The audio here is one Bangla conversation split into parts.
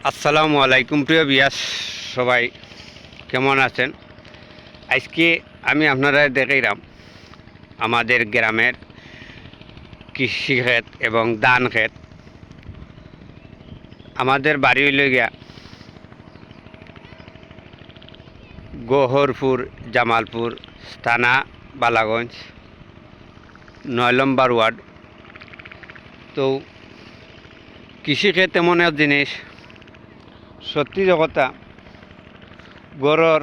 আসসালামু আলাইকুম প্রিয় বিয়াস, সবাই কেমন আছেন? আজকে আমি আপনারা দেখাইলাম আমাদের গ্রামের কৃষিক্ষেত এবং ধান ক্ষেত। আমাদের বাড়ি হইল গিয়া গহরপুর, জামালপুর থানা, বালাগঞ্জ, 9 নম্বর ওয়ার্ড। তো কৃষিক্ষেত এমন এক জিনিস, সত্যি কথা, গরর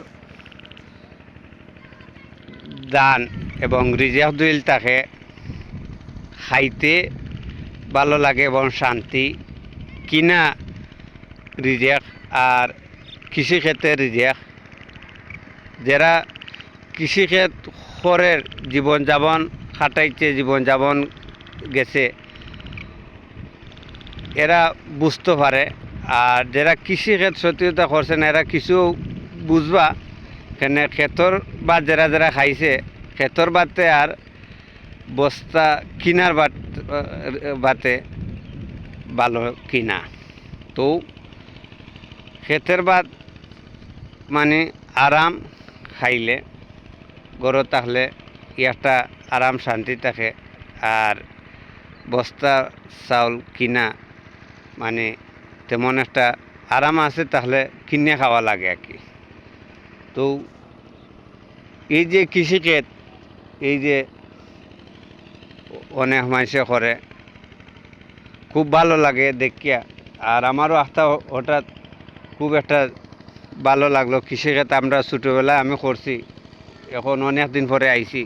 ধান এবং রিজার্ভ দুইল তাকে খাইতে ভালো লাগে এবং শান্তি। কিনা রিজেক আর কৃষিক্ষেত্রে রিজেক, যারা কৃষিক্ষেত খরের জীবনযাপন খাটাইছে, জীবনযাপন গেছে, এরা বুঝতে পারে। আর যারা কৃষিক্ষেত সত্যতা করছে না, এরা কিছু বুঝবা কেন ক্ষেতর বা যারা যারা খাইছে ক্ষেতর বাতে আর বস্তা কিনার বাতে ভালো কিনা। তো ক্ষেতের বাদ মানে আরাম, খাইলে গরু থাকলে একটা আরাম শান্তি থাকে। আর বস্তা চাউল কিনা মানে তেমন একটা আরাম আছে, তাহলে কিনে খাওয়া লাগে আর কি। তো এই যে কৃষিক্ষেত, এই যে অনেক মানুষে করে, খুব ভালো লাগে দেখিয়া। আর আমারও একটা হঠাৎ খুব একটা ভালো লাগলো। কৃষিক্ষেত আমরা ছোটোবেলায় আমি করছি, এখন অনেক দিন পরে আইছি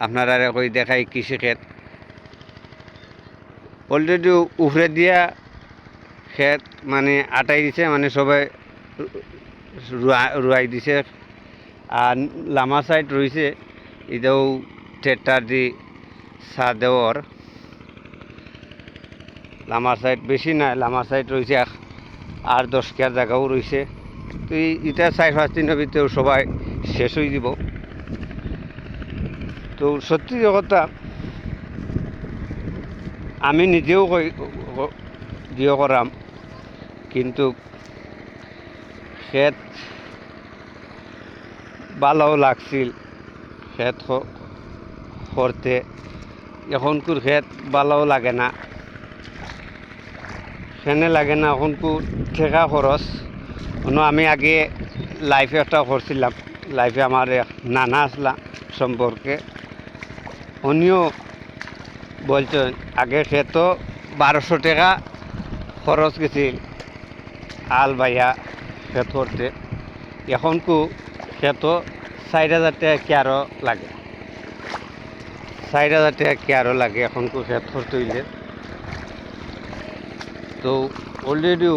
আপনারা কই দেখাই। কৃষিক্ষেত অলরেডি উফরে দিয়া ক্ষেত মানে আটাই দিছে, মানে সবাই রুয়াই দিছে। আর লামা সাইড রয়েছে, এটাও ট্রেক্টর দি চা দেওয়ার। লামা সাইড বেশি নাই, লামা সাইড রয়েছে আর 10 কেয়ার জায়গাও রয়েছে। তো এটা 4-5 দিনের ভিতরেও সবাই শেষ হয়ে দিব। তো সত্যি কথা, আমি নিজেও দিও করাম, কিন্তু ক্ষেত ভালোও লাগছিল ক্ষেত করতে। এখনকার ক্ষেত ভালোও লাগে না, সেনে লাগে না এখনকার ঠেকা খরচ। আমি আগে লাইফে একটা করছিলাম, লাইফে আমার এক নানা আসলা সম্পর্কে, উনিও বলছেন আগে ক্ষেত 1200 টাকা খরচ গেছিল আল বাইয়া ক্ষেত করতে। এখনকু ক্ষেত 4000 টাকা কি আরও লাগে, 4000 টাকা কি আরও লাগে এখনকু ক্ষেত করতে হইলে। তো অলরেডিও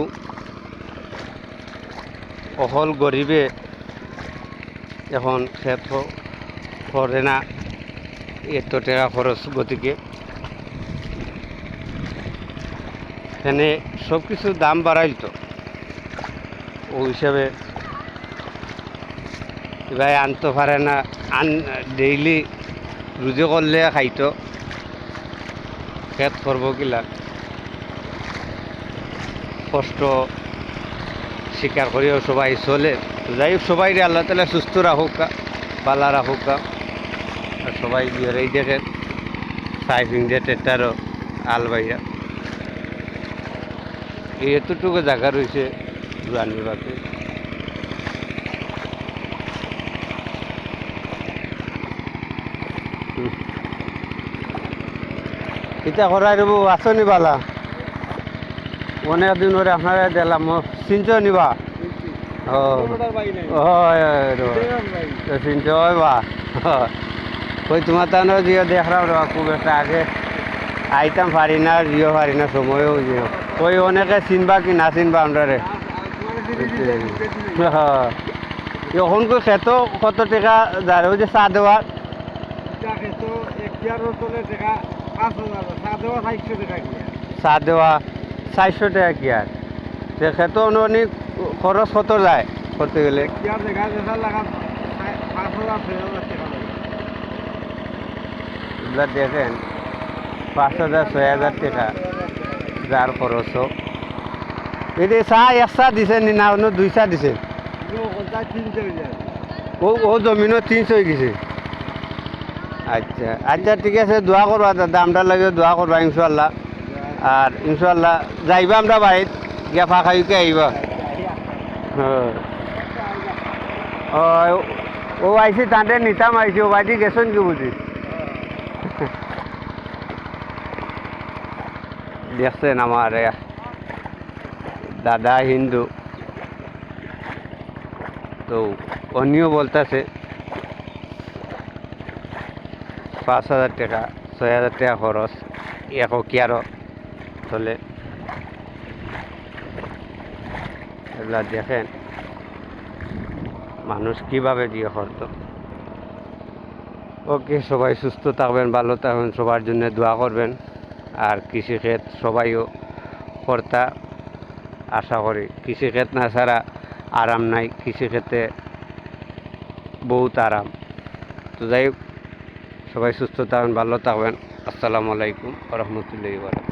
অকল গরিবে এখন ক্ষেত করে না এত টাকা খরচ, গতিকে এখানে সব কিছুর দাম বাড়াইল। তো ওই হিসাবে ভাই আনতে পারে না, ডেইলি রুজি করলে খাইতো, ক্ষেত করবো কিলা, কষ্ট স্বীকার করিও সবাই চলে। যাই হোক, সবাই আল্লাহ তালা সুস্থ রাখুক, পালা রাখুক। আর সবাই এই দেখেন সাইফিং দিয়ে ট্রেক্টারও আল বাইরা এতটুকু জায়গা রয়েছে রান্নিবাতে। এটা করাই দেবো আসনি বালা, অনেক দিন ধরে আপনারা দিলাম চিনছ নিবা। ও চিনছ বা ওই তোমার তানো জিও দেখলাম রা, খুব একটা আগে আইতাম পারি না, জিও পারি না, সময়ও জিও ওই অনেকে চিনবা কি না চিনবা আমরা রে। এখন কই খেত কত টাকা যার ওই যে চা দেওয়া, চা দেওয়া 400 টাকা কি আর খেত অনেক খরচ কত যায় করতে গেলে। এগুলা দেখেন 5000-6000 টাকা যার খরচ হোক। এটা চা এক চা দিছে নি না অন্য 2 চা দিছে ও জমিনও 300 হয়ে গেছে আচ্ছা আচ্ছা ঠিক আছে দোয়া করবা দাদা আমরা লাগে দোয়া করবা ইনশাআল্লাহ আর ইনশাআল্লাহ যাইবা আমরা বাড়িত গিয়া ফা খাইকে আইবা ও আইসি তাঁতে নিতাম আইসি ও বাড়ি গেছেন কি বুঝি দেখছেন আমার দাদা হিন্দু তো অনিও বলতেছে 5,000 টাকা 6,000 টাকা খরচ এখন কি আরো চলে এগুলা দেখেন মানুষ কিভাবে দিয়ে করতো ওকে সবাই সুস্থ থাকবেন ভালো থাকবেন সবার জন্য দোয়া করবেন আর কৃষিক্ষেত সবাইও কর্তা আশা করি কৃষিক্ষেত না ছাড়া আরাম নাই কৃষিক্ষেত্রে বহুত আরাম তো যাই হোক সবাই সুস্থ থাকবেন ভালো থাকবেন আসসালামু আলাইকুম রহমতুল্লাহি ওয়া বারাকাতুহু